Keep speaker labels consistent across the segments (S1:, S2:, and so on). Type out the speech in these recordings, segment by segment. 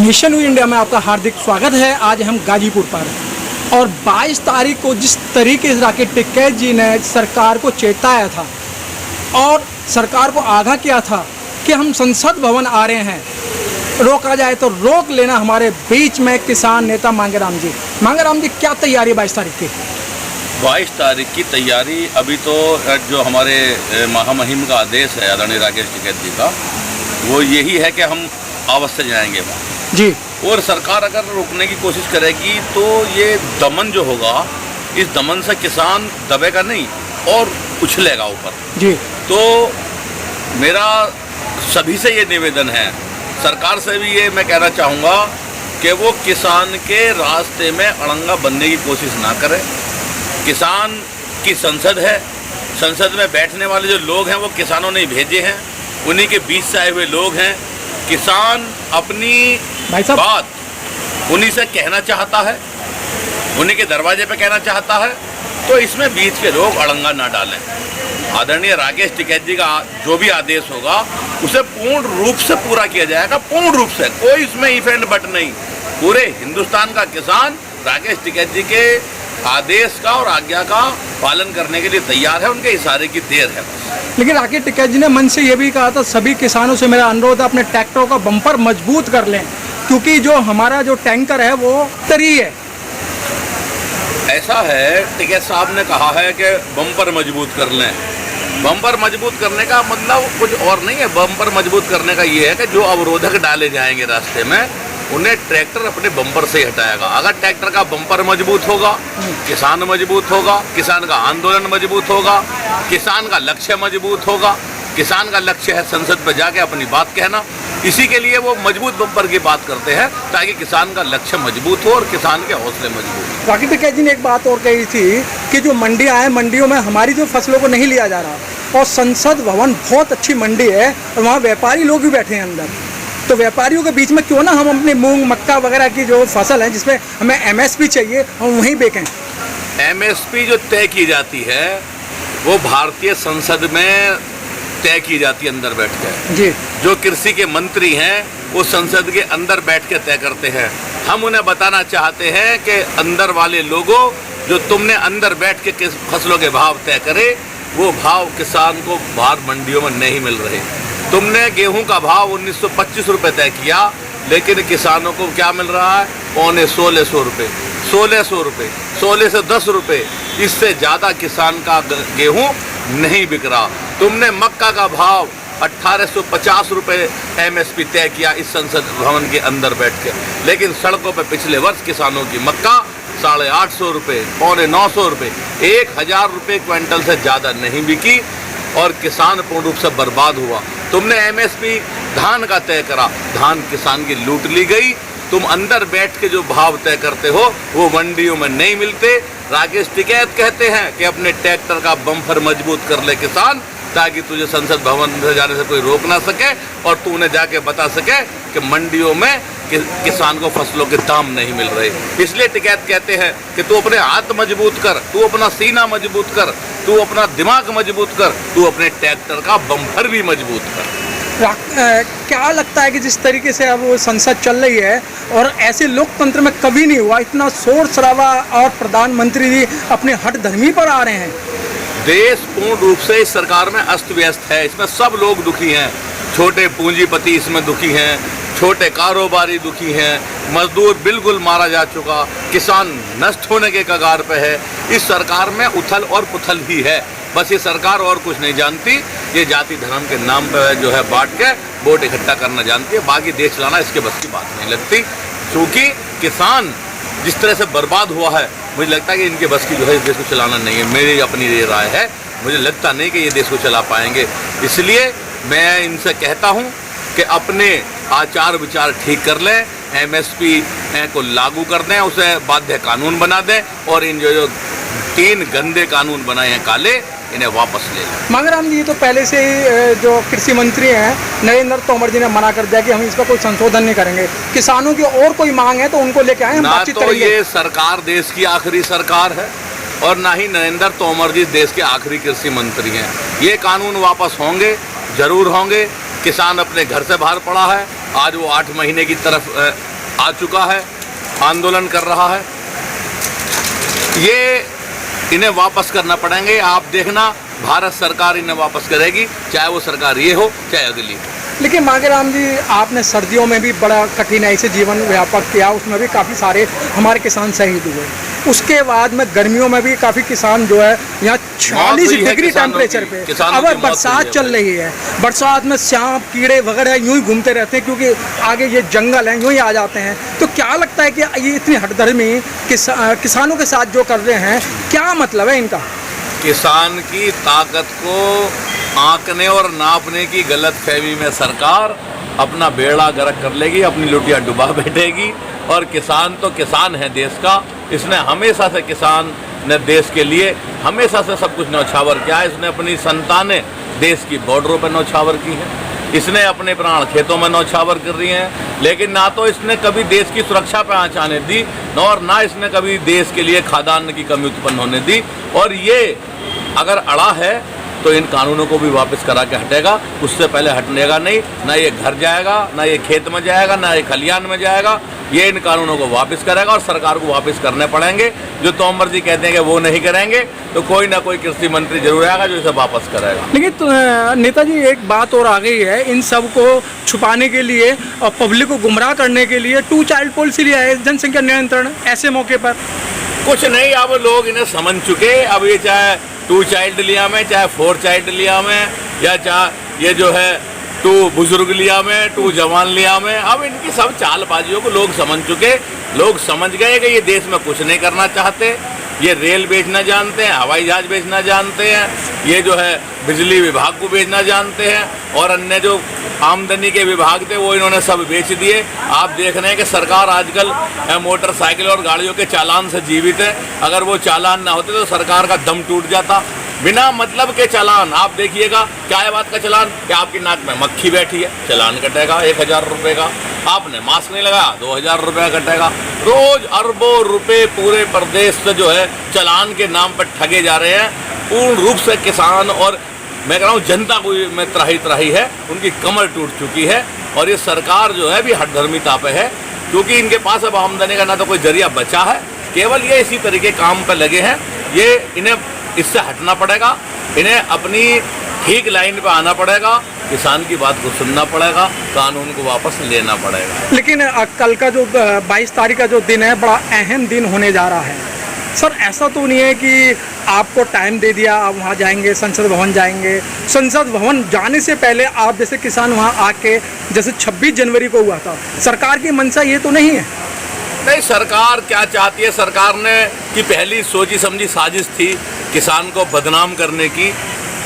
S1: Mission new India में आपका हार्दिक स्वागत है। आज हम गाजीपुर पर और 22 तारीख को जिस तरीके से राकेश टिकैत जी ने सरकार को चेताया था और सरकार को आगाह किया था कि हम संसद भवन आ रहे हैं, रोका जाए तो रोक लेना। हमारे बीच में किसान नेता मांगेराम जी, क्या तैयारी 22 तारीख की?
S2: 22 तारीख की तैयारी अभी तो जो हमारे महामहिम का आदेश है आदरणीय राकेश टिकैत जी का, वो यही है कि हम अवश्य जाएंगे वहाँ
S1: जी।
S2: और सरकार अगर रोकने की कोशिश करेगी तो ये दमन जो होगा, इस दमन से किसान दबेगा नहीं और उछलेगा ऊपर
S1: जी।
S2: तो मेरा सभी से ये निवेदन है, सरकार से भी ये मैं कहना चाहूँगा कि वो किसान के रास्ते में अड़ंगा बनने की कोशिश ना करे। किसान की संसद है, संसद में बैठने वाले जो लोग हैं वो किसानों ने भेजे हैं, उन्हीं के बीच से आए हुए लोग हैं। किसान अपनी बात उन्हीं से कहना चाहता है, उन्हीं के दरवाजे पे कहना चाहता है, तो इसमें बीच के लोग अड़ंगा ना डालें। आदरणीय राकेश टिकैत जी का जो भी आदेश होगा उसे पूर्ण रूप से पूरा किया जाएगा, पूर्ण रूप से, कोई इसमें इफ एंड बट नहीं। पूरे हिंदुस्तान का किसान राकेश टिकैत जी के आदेश का और आज्ञा का पालन करने के लिए तैयार है, उनके इशारे की देर है।
S1: लेकिन राकेश टिकैत जी ने मन से ये भी कहा था, सभी किसानों से मेरा अनुरोध है अपने ट्रैक्टरों का बम्पर मजबूत कर लें, क्योंकि जो हमारा जो टैंकर है वो तरी है।
S2: ऐसा है, टिकैत साहब ने कहा है कि बम्पर मजबूत कर लें। बम्पर मजबूत करने का मतलब कुछ और नहीं है। बम्पर मजबूत करने का ये है कि जो अवरोधक डाले जाएंगे रास्ते में, उन्हें ट्रैक्टर अपने बम्पर से हटाएगा। अगर ट्रैक्टर का बम्पर मजबूत होगा, किसान मजबूत होगा, किसान का आंदोलन मजबूत होगा, किसान का लक्ष्य मजबूत होगा। किसान का लक्ष्य है संसद में जाके अपनी बात कहना, इसी के लिए वो मजबूत बम्पर की बात करते हैं, ताकि किसान का लक्ष्य मजबूत हो और किसान के हौसले मजबूत हो।
S1: राकेश टिकैत जी ने एक बात और कही थी कि जो मंडियां हैं, मंडियों में हमारी जो फसलों को नहीं लिया जा रहा, और संसद भवन बहुत अच्छी मंडी है और वहाँ व्यापारी लोग भी बैठे हैं अंदर, तो व्यापारियों के बीच में क्यों ना हम अपने मूंग मक्का वगैरह की जो फसल है जिसमें हमें MSP चाहिए, हम वहीं बेचें।
S2: MSP जो तय की जाती है वो भारतीय संसद में तय की जाती है अंदर बैठ के
S1: जी। जो
S2: कृषि के मंत्री हैं वो संसद के अंदर बैठ के तय करते हैं। हम उन्हें बताना चाहते हैं कि अंदर वाले लोगों, जो तुमने अंदर बैठ के फसलों के भाव तय करे, वो भाव किसान को बाहर मंडियों में नहीं मिल रहे। तुमने गेहूं का भाव 1925 रुपये तय किया, लेकिन किसानों को क्या मिल रहा है? पौने 1600 रुपये, 1600 रुपये, 16 से 10 रुपये, इससे ज़्यादा किसान का गेहूं नहीं बिक रहा। तुमने मक्का का भाव 1850 रुपये MSP तय किया इस संसद भवन के अंदर बैठ के, लेकिन सड़कों पर पिछले वर्ष किसानों की मक्का 850 रुपये, पौने 900 रुपये, 1000 रुपये क्विंटल से ज़्यादा नहीं बिकी और किसान पूर्ण रूप से बर्बाद हुआ। तुमने MSP धान का तय करा, धान किसान की लूट ली गई। तुम अंदर बैठ के जो भाव तय करते हो वो मंडियों में नहीं मिलते। राकेश टिकैत कहते हैं कि अपने ट्रैक्टर का बम्पर मजबूत कर ले किसान, ताकि तुझे संसद भवन में जाने से कोई रोक ना सके और तू उन्हें जाके बता सके कि मंडियों में किसान को फसलों के दाम नहीं मिल रहे। इसलिए टिकैत कहते हैं कि तू अपने हाथ मजबूत कर, तू अपना सीना मजबूत कर, तू अपना दिमाग मजबूत कर, तू अपने ट्रैक्टर का बम्पर भी मजबूत कर।
S1: क्या लगता है कि जिस तरीके से अब वो संसद चल रही है और ऐसे लोकतंत्र में कभी नहीं हुआ, इतना शोर शराबा और प्रधानमंत्री जी अपने हट धर्मी पर आ रहे हैं।
S2: देश पूर्ण रूप से इस सरकार में अस्त व्यस्त है, इसमें सब लोग दुखी हैं। छोटे पूंजीपति इसमें दुखी हैं, छोटे कारोबारी दुखी हैं, मजदूर बिल्कुल मारा जा चुका, किसान नष्ट होने के कगार पे है। इस सरकार में उथल और पुथल ही है। बस ये सरकार और कुछ नहीं जानती, ये जाति धर्म के नाम पे जो है बांट के वोट इकट्ठा करना जानती है, बाकी देश चलाना इसके बस की बात नहीं लगती। क्योंकि किसान जिस तरह से बर्बाद हुआ है, मुझे लगता है कि इनके बस की जो है इस देश को चलाना नहीं है। मेरी अपनी ये राय है, मुझे लगता नहीं कि ये देश को चला पाएंगे। इसलिए मैं इनसे कहता हूँ कि अपने आचार विचार ठीक कर लें, MSP को लागू कर दें, उसे बाध्य कानून बना दें और इन जो 3 गंदे कानून बनाए हैं काले, इन्हें वापस ले लें।
S1: मांगेराम जी, तो पहले से ही जो कृषि मंत्री हैं नरेंद्र तोमर जी ने मना कर दिया कि हम इस पर कोई संशोधन नहीं करेंगे। किसानों की और कोई मांग है तो उनको लेके आए, हम बातचीत करेंगे।
S2: ये सरकार देश की आखिरी सरकार है और ना ही नरेंद्र तोमर जी देश के आखिरी कृषि मंत्री हैं। ये कानून वापस होंगे, जरूर होंगे। किसान अपने घर से बाहर पड़ा है, आज वो 8 महीने की तरफ आ चुका है, आंदोलन कर रहा है, ये इन्हें वापस करना पड़ेंगे। आप देखना भारत सरकार इन्हें वापस करेगी, चाहे वो सरकार ये हो चाहे अगली।
S1: लेकिन मांगेराम जी, आपने सर्दियों में भी बड़ा कठिनाई से जीवन व्यापक किया, उसमें भी काफ़ी सारे हमारे किसान शहीद हुए। उसके बाद में गर्मियों में भी काफ़ी किसान जो है यहाँ 40 डिग्री टेम्परेचर पे, अब बरसात चल रही है, बरसात में सांप कीड़े वगैरह यूं ही घूमते रहते हैं क्योंकि आगे ये जंगल है, यूं ही आ जाते हैं। तो क्या लगता है कि ये इतनी हठधर्मी किसानों के साथ जो कर रहे हैं, क्या मतलब है इनका?
S2: किसान की ताकत को आंकने और नापने की गलत फहमी में सरकार अपना बेड़ा गर्क कर लेगी, अपनी लुटिया डुबा बैठेगी। और किसान तो किसान है देश का, इसने हमेशा से किसान ने देश के लिए हमेशा से सब कुछ न्यौछावर किया है। इसने अपनी संतानें देश की बॉर्डरों पर न्यौछावर की हैं, इसने अपने प्राण खेतों में न्यौछावर कर रही हैं, लेकिन ना तो इसने कभी देश की सुरक्षा पे आँच आने दी और ना इसने कभी देश के लिए खाद्यान्न की कमी उत्पन्न होने दी। और ये अगर अड़ा है तो इन कानूनों को भी वापस करा के हटेगा, उससे पहले हटनेगा नहीं। ना ये घर जाएगा, ना ये खेत में जाएगा, ना ये खलियान में जाएगा। ये इन कानूनों को वापस करेगा और सरकार को वापस करने पड़ेंगे। जो तोमर जी कहते हैं कि वो नहीं करेंगे, तो कोई ना कोई कृषि मंत्री जरूर आएगा जो इसे वापस करेगा।
S1: लेकिन तो, नेताजी, एक बात और आ गई है, इन सब को छुपाने के लिए और पब्लिक को गुमराह करने के लिए 2 चाइल्ड पॉलिसी लिया है, जनसंख्या नियंत्रण। ऐसे मौके पर
S2: कुछ नहीं, अब लोग इन्हें समझ चुके। अब ये चाहे 2 चाइल्ड लिया में, चाहे 4 चाइल्ड लिया में, या चाहे ये जो है 2 बुजुर्ग लिया में, 2 जवान लिया में, अब इनकी सब चालबाजियों को लोग समझ चुके। लोग समझ गए कि ये देश में कुछ नहीं करना चाहते। ये रेल बेचना जानते हैं, हवाई जहाज बेचना जानते हैं, ये जो है बिजली विभाग को बेचना जानते हैं, और अन्य जो आमदनी के विभाग थे वो इन्होंने सब बेच दिए। आप देख रहे हैं कि सरकार आजकल मोटरसाइकिल और गाड़ियों के चालान से जीवित है। अगर वो चालान ना होते तो सरकार का दम टूट जाता। बिना मतलब के चालान, आप देखिएगा क्या है बात का चालान, कि आपकी नाक में मक्खी बैठी है, चालान कटेगा 1000 रुपये का। आपने मास्क नहीं लगाया, 2000 रुपये कटेगा। रोज अरबों रुपए पूरे प्रदेश से जो है चालान के नाम पर ठगे जा रहे हैं। पूर्ण रूप से किसान और मैं कह रहा हूँ जनता को में त्राही है, उनकी कमर टूट चुकी है। और ये सरकार जो है भी हठधर्मिता पे है, क्योंकि इनके पास अब आमदनी का ना तो कोई जरिया बचा है, केवल ये इसी तरीके काम पर लगे हैं। ये इन्हें इससे हटना पड़ेगा, इन्हें अपनी ठीक लाइन पे आना पड़ेगा, किसान की बात को सुनना पड़ेगा, कानून को वापस लेना पड़ेगा।
S1: लेकिन कल का जो 22 तारीख का जो दिन है, बड़ा अहम दिन होने जा रहा है। सर, ऐसा तो नहीं है कि आपको टाइम दे दिया, आप वहाँ जाएंगे, संसद भवन जाएंगे, संसद भवन जाने से पहले आप जैसे किसान वहाँ आके, जैसे 26 जनवरी को हुआ था, सरकार की मंशा ये तो नहीं है?
S2: नहीं, सरकार क्या चाहती है, सरकार ने की पहली सोची समझी साजिश थी किसान को बदनाम करने की,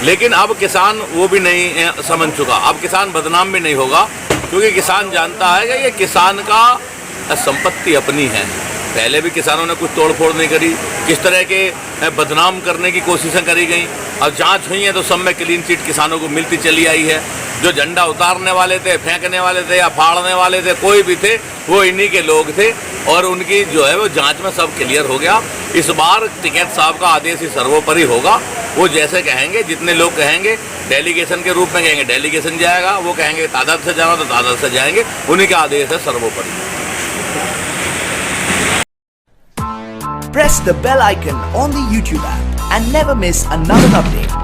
S2: लेकिन अब किसान वो भी नहीं समझ चुका। अब किसान बदनाम भी नहीं होगा, क्योंकि किसान जानता है कि ये किसान का संपत्ति अपनी है। पहले भी किसानों ने कुछ तोड़फोड़ नहीं करी, किस तरह के बदनाम करने की कोशिशें करी गई। अब जांच हुई है तो सब में क्लीन चिट किसानों को मिलती चली आई है। जो झंडा उतारने वाले थे, फेंकने वाले थे या फाड़ने वाले थे, कोई भी थे, वो इन्हीं के लोग थे, और उनकी जो है वो जांच में सब क्लियर हो गया। इस बार टिकैत साहब का आदेश ही सर्वोपरि होगा। वो जैसे कहेंगे, जितने लोग कहेंगे, डेलीगेशन के रूप में कहेंगे डेलीगेशन जाएगा, वो कहेंगे तादाद से जाना तो तादाद से जाएंगे, उन्हीं का आदेश है सर्वोपरि।
S3: Press the bell icon on the YouTube app and never miss another update.